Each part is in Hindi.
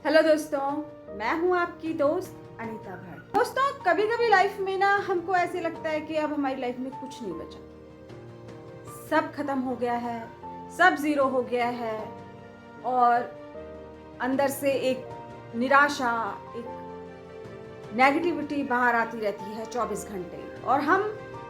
हेलो दोस्तों, मैं हूं आपकी दोस्त अनीता भट्ट। दोस्तों, कभी कभी लाइफ में ना हमको ऐसे लगता है कि अब हमारी लाइफ में कुछ नहीं बचा, सब खत्म हो गया है, सब जीरो हो गया है और अंदर से एक निराशा, एक नेगेटिविटी बाहर आती रहती है 24 घंटे और हम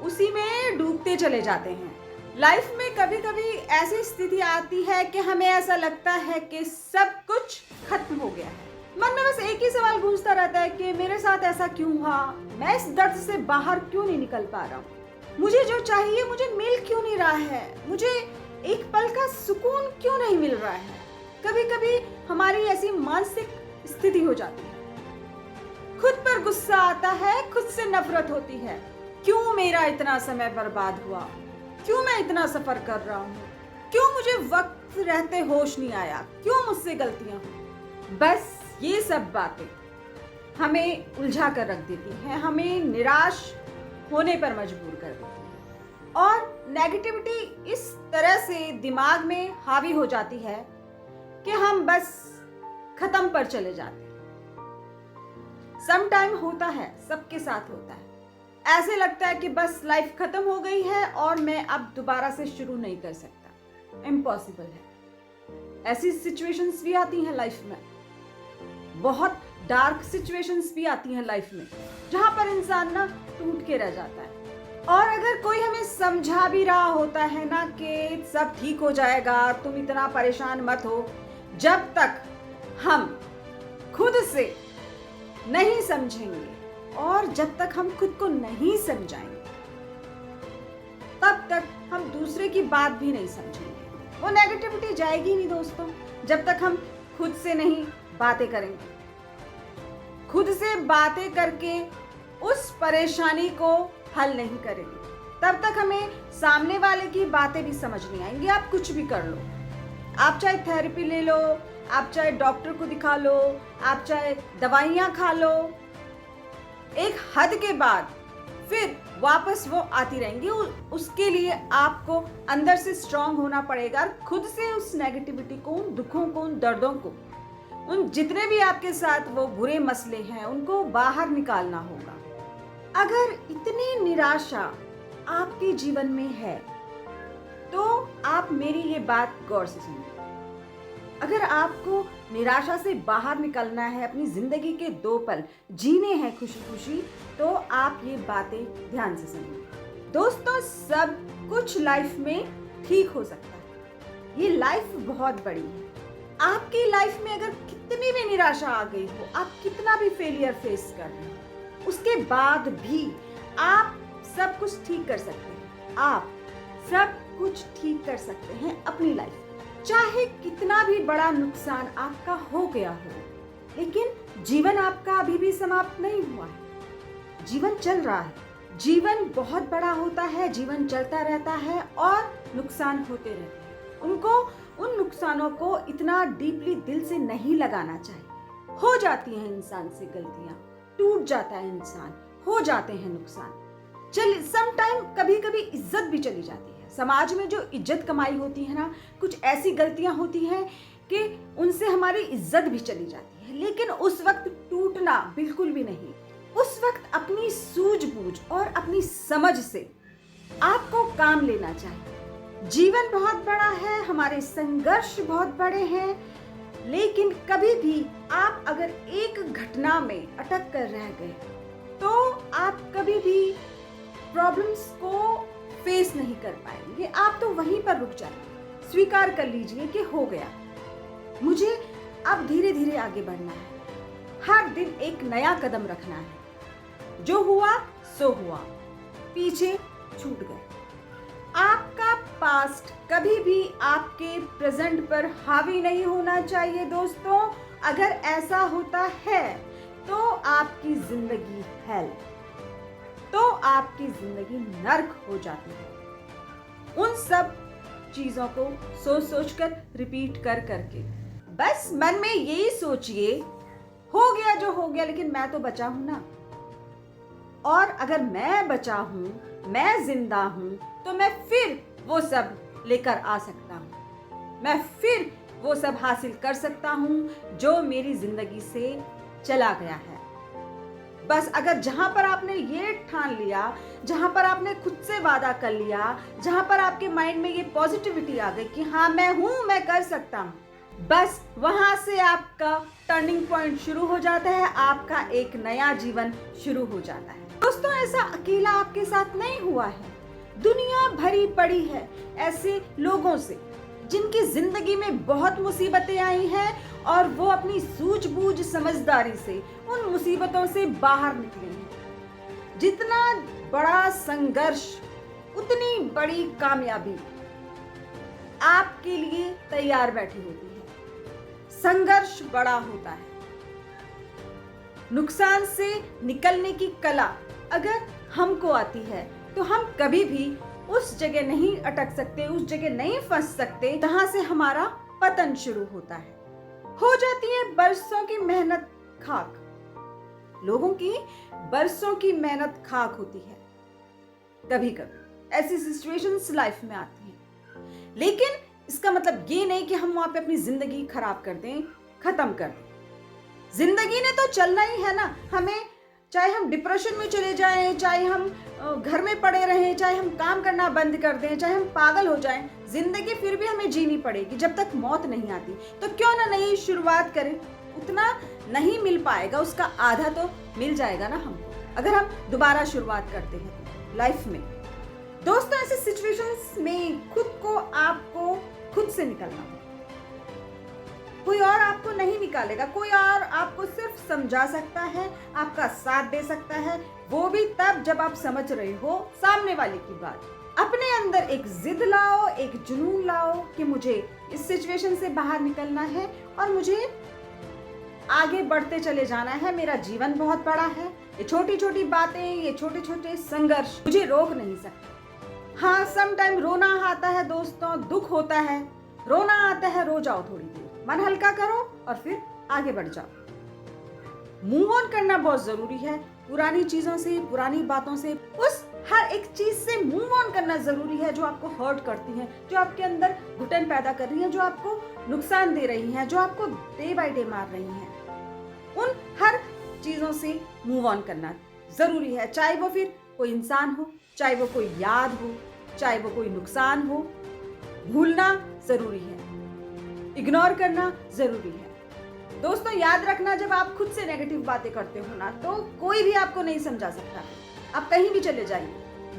उसी में डूबते चले जाते हैं। लाइफ में कभी कभी ऐसी स्थिति आती है कि हमें ऐसा लगता है कि सब कुछ खत्म हो गया है। मन में बस एक ही सवाल गूंजता रहता है कि मेरे साथ ऐसा क्यों हुआ, मैं इस दर्द से बाहर क्यों नहीं निकल पा रहा हूँ, मुझे जो चाहिए मुझे मिल क्यों नहीं रहा है, मुझे एक पल का सुकून क्यों नहीं मिल रहा है। कभी कभी हमारी ऐसी मानसिक स्थिति हो जाती है, खुद पर गुस्सा आता है, खुद से नफरत होती है। क्यों मेरा इतना समय बर्बाद हुआ, क्यों मैं इतना सफर कर रहा हूँ, क्यों मुझे वक्त रहते होश नहीं आया, क्यों मुझसे गलतियां हुई। बस ये सब बातें हमें उलझा कर रख देती हैं, हमें निराश होने पर मजबूर कर देती हैं और नेगेटिविटी इस तरह से दिमाग में हावी हो जाती है कि हम बस खत्म पर चले जाते हैं। सम टाइम होता है, सबके साथ होता है, ऐसे लगता है कि बस लाइफ खत्म हो गई है और मैं अब दोबारा से शुरू नहीं कर सकता, इम्पॉसिबल है। ऐसी सिचुएशंस भी आती हैं लाइफ में, बहुत डार्क सिचुएशंस भी आती हैं लाइफ में, जहां पर इंसान ना टूट के रह जाता है। और अगर कोई हमें समझा भी रहा होता है ना कि सब ठीक हो जाएगा, तुम इतना परेशान मत हो, जब तक हम खुद से नहीं समझेंगे और जब तक हम खुद को नहीं समझाएंगे तब तक हम दूसरे की बात भी नहीं समझेंगे। वो नेगेटिविटी जाएगी नहीं दोस्तों, जब तक हम खुद से नहीं बातें करेंगे। खुद से बातें करके उस परेशानी को हल नहीं करेंगे, तब तक हमें सामने वाले की बातें भी समझ नहीं आएंगी। आप कुछ भी कर लो, आप चाहे थेरेपी ले लो, आप चाहे डॉक्टर को दिखा लो, आप चाहे दवाइयाँ खा लो, एक हद के बाद फिर वापस वो आती रहेंगी। उसके लिए आपको अंदर से स्ट्रांग होना पड़ेगा, खुद से उस नेगेटिविटी को, उन दुखों को, उन दर्दों को, उन जितने भी आपके साथ वो बुरे मसले हैं, उनको बाहर निकालना होगा। अगर इतनी निराशा आपके जीवन में है तो आप मेरी ये बात गौर से सुनिए। अगर आपको निराशा से बाहर निकलना है, अपनी जिंदगी के 2 पल जीने हैं खुशी खुशी, तो आप ये बातें ध्यान से सुनिए। दोस्तों, सब कुछ लाइफ में ठीक हो सकता है। ये लाइफ बहुत बड़ी है। आपकी लाइफ में अगर कितनी भी निराशा आ गई हो, आप कितना भी फेलियर फेस कर रहे हो, उसके बाद भी आप सब कुछ ठीक कर सकते हैं। आप सब कुछ ठीक कर सकते हैं अपनी लाइफ में। चाहे कितना भी बड़ा नुकसान आपका हो गया हो, लेकिन जीवन आपका अभी भी समाप्त नहीं हुआ है, जीवन चल रहा है। जीवन बहुत बड़ा होता है, जीवन चलता रहता है और नुकसान होते रहते हैं। उन नुकसानों को इतना डीपली दिल से नहीं लगाना चाहिए। हो जाती हैं इंसान से गलतियां, टूट जाता है इंसान, हो जाते हैं नुकसान। चल सम टाइम कभी कभी इज्जत भी चली जाती है। समाज में जो इज्जत कमाई होती है ना, कुछ ऐसी गलतियां होती हैं कि उनसे हमारी इज्जत भी चली जाती है, लेकिन उस वक्त टूटना बिल्कुल भी नहीं। उस वक्त अपनी सूझबूझ और अपनी समझ से आपको काम लेना चाहिए। जीवन बहुत बड़ा है, हमारे संघर्ष बहुत बड़े हैं, लेकिन कभी भी आप अगर एक घटना में अटक कर रह गए तो आप कभी भी प्रॉब्लम्स को फेस नहीं कर पाएंगे। आप तो वहीं पर रुक जाएंगे। स्वीकार कर लीजिए कि हो गया, मुझे अब धीरे धीरे आगे बढ़ना है, हर दिन एक नया कदम रखना है। जो हुआ सो हुआ, पीछे छूट गए। आपका पास्ट कभी भी आपके प्रेजेंट पर हावी नहीं होना चाहिए दोस्तों। अगर ऐसा होता है तो आपकी जिंदगी हेल, तो आपकी जिंदगी नर्क हो जाती है। उन सब चीजों को सोच सोच कर रिपीट कर करके बस मन में यही सोचिए, हो गया जो हो गया, लेकिन मैं तो बचा हूं ना। और अगर मैं बचा हूं, मैं जिंदा हूं, तो मैं फिर वो सब लेकर आ सकता हूं। मैं फिर वो सब हासिल कर सकता हूँ जो मेरी जिंदगी से चला गया है। बस अगर जहां पर आपने ये ठान लिया, जहां पर आपने खुद से वादा कर लिया, जहां पर आपके माइंड में ये पॉजिटिविटी आ गई कि हाँ मैं हूं, मैं कर सकता हूं, बस वहां से आपका टर्निंग पॉइंट शुरू हो जाता है, आपका एक नया जीवन शुरू हो जाता है। दोस्तों, ऐसा अकेला आपके साथ नहीं हुआ है। दुनिया भरी पड़ी है ऐसे लोगों से जिनकी जिंदगी में बहुत मुसीबतें आई हैं और वो अपनी सूझबूझ समझदारी से उन मुसीबतों से बाहर निकले हैं। जितना बड़ा संघर्ष उतनी बड़ी कामयाबी आपके लिए तैयार बैठी होती है। संघर्ष बड़ा होता है। नुकसान से निकलने की कला अगर हमको आती है तो हम कभी भी उस जगह नहीं अटक सकते, उस जगह नहीं फंस सकते जहां से हमारा पतन शुरू होता है। हो जाती है बरसों की मेहनत खाक। लोगों की बरसों की मेहनत खाक होती है। कभी कभी ऐसी सिचुएशंस लाइफ में आती हैं, लेकिन इसका मतलब ये नहीं कि हम वहां पे अपनी जिंदगी खराब कर दें, खत्म कर दें। जिंदगी ने तो चलना ही है ना। हमें चाहे हम डिप्रेशन में चले जाएं, चाहे हम घर में पड़े रहें, चाहे हम काम करना बंद कर दें, चाहे हम पागल हो जाएं, जिंदगी फिर भी हमें जीनी पड़ेगी जब तक मौत नहीं आती। तो क्यों ना नई शुरुआत करें। उतना नहीं मिल पाएगा, उसका आधा तो मिल जाएगा ना हमको, अगर हम दोबारा शुरुआत करते हैं लाइफ में। दोस्तों, ऐसे सिचुएशंस में खुद को आपको खुद से निकलना है। कोई और आपको नहीं निकालेगा, कोई और आपको सिर्फ समझा सकता है, आपका साथ दे सकता है, वो भी तब जब आप समझ रहे हो सामने वाले की बात। अपने अंदर एक जिद लाओ, एक जुनून लाओ कि मुझे इस सिचुएशन से बाहर निकलना है और मुझे आगे बढ़ते चले जाना है। मेरा जीवन बहुत बड़ा है। ये छोटी छोटी बातें, ये छोटे छोटे संघर्ष मुझे रोक नहीं सकते। हाँ, सम टाइम रोना आता है दोस्तों, दुख होता है, रोना आता है, रो जाओ थोड़ी देर, मन हल्का करो और फिर आगे बढ़ जाओ। मूव ऑन करना बहुत जरूरी है। पुरानी चीजों से, पुरानी बातों से, उस हर एक चीज से मूव ऑन करना जरूरी है जो आपको हर्ट करती है, जो आपके अंदर घुटन पैदा कर रही है, जो आपको नुकसान दे रही है, जो आपको डे बाय डे मार रही है। उन हर चीजों से मूव ऑन करना जरूरी है। चाहे वो फिर कोई इंसान हो, चाहे वो कोई याद हो, चाहे वो कोई नुकसान हो। भूलना जरूरी है, इग्नोर करना जरूरी है। दोस्तों, याद रखना, जब आप खुद से नेगेटिव बातें करते हो ना, तो कोई भी आपको नहीं समझा सकता। आप कहीं भी चले जाइए,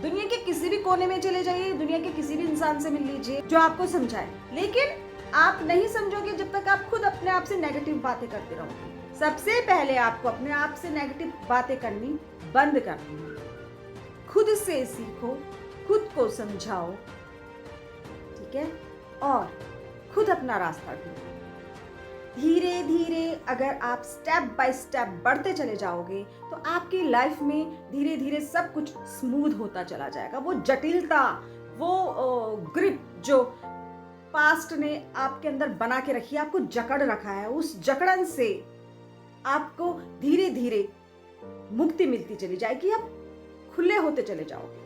दुनिया के किसी भी कोने में चले जाइए, दुनिया के किसी भी इंसान से मिल लीजिए जो आपको समझाए, लेकिन आप नहीं समझोगे जब तक आप खुद अपने आप से नेगेटिव बातें करते रहोगे। सबसे पहले आपको अपने आप से नेगेटिव बातें करनी बंद करनी है। खुद से सीखो, खुद को समझाओ, ठीक है, और खुद अपना रास्ता ढूंढो। धीरे धीरे अगर आप स्टेप बाय स्टेप बढ़ते चले जाओगे तो आपकी लाइफ में धीरे धीरे सब कुछ स्मूथ होता चला जाएगा। वो जटिलता, वो ग्रिप जो पास्ट ने आपके अंदर बना के रखी है, आपको जकड़ रखा है, उस जकड़न से आपको धीरे धीरे मुक्ति मिलती चली जाएगी। आप खुले होते चले जाओगे।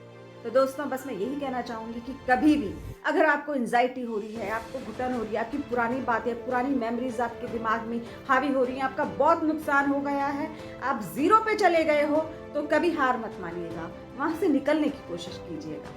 तो दोस्तों, बस मैं यही कहना चाहूँगी कि कभी भी अगर आपको एंजाइटी हो रही है, आपको घुटन हो रही है, आपकी पुरानी बातें, पुरानी मेमोरीज आपके दिमाग में हावी हो रही हैं, आपका बहुत नुकसान हो गया है, आप जीरो पे चले गए हो, तो कभी हार मत मानिएगा, वहाँ से निकलने की कोशिश कीजिएगा।